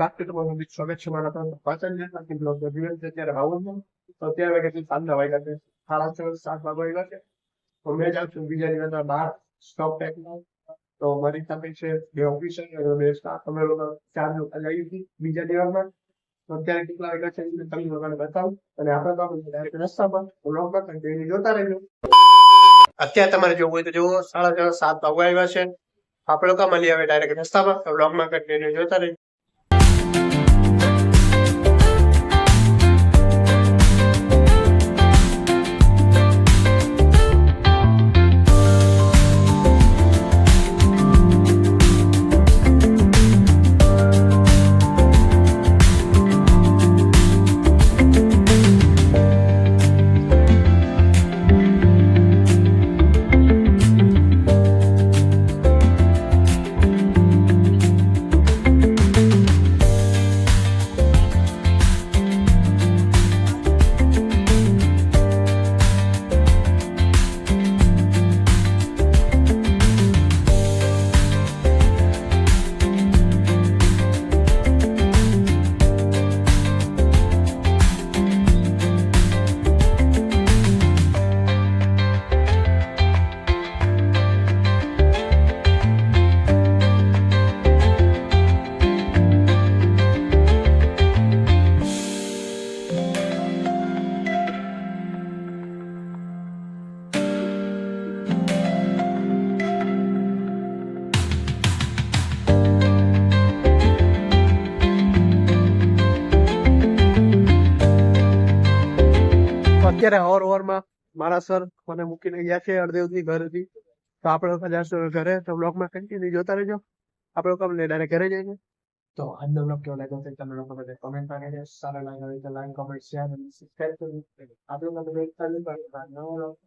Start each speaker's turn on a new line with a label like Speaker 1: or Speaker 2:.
Speaker 1: બાકી તમારું બી સ્વાગત છે મારા પાછળ જે બ્લોગ દિવસ છે ત્યારે ભાવનમાં તો અત્યારે વાગ્યાથી સાંજના વાગ્યા છે 6:30 વાગ્યા છે તો મેં જાઉં છું બીજા દિવસના 12 સ્ટોપ ટેકમાં તો મારી સાથે છે બે ઓફિસર અને બે સ્ટાફ અમે લોકો 4 લોકો જઈએ છીએ બીજા દિવસમાં તો અત્યારે કેટલા વાગ્યા છે એ તમને લોકોને બતાવું અને આપણે તો ડાયરેક્ટ રસ્તામાં બ્લોગમાં કન્ટિન્યુ જોતા રહેજો અત્યારે તમારે જોવું હોય તો જુઓ 7:30 વાગવા આવ્યા છે આપણે લોકો મળી આવે ડાયરેક્ટ રસ્તામાં બ્લોગમાં કન્ટિન્યુ જોતા રહેજો અત્યારે હવારમાં મારા સર મને મૂકીને ગયા છે અડદેવથી ઘરેથી તો આપણે લોકો જશું ઘરે તો બ્લોગમાં કન્ટિન્યુ જોતા રહેજો આપણે લોકો ડાયરેક્ટ ઘરે જઈએ તો આજનો બ્લોગ કેવો લાગ્યો છે તમે લોકો બધા કમેન્ટ કરીને સારો લાગ્યો હોય તો લાઈક કમેન્ટ શેર અને સબસ્ક્રાઇબ કરજો આપણે લોકો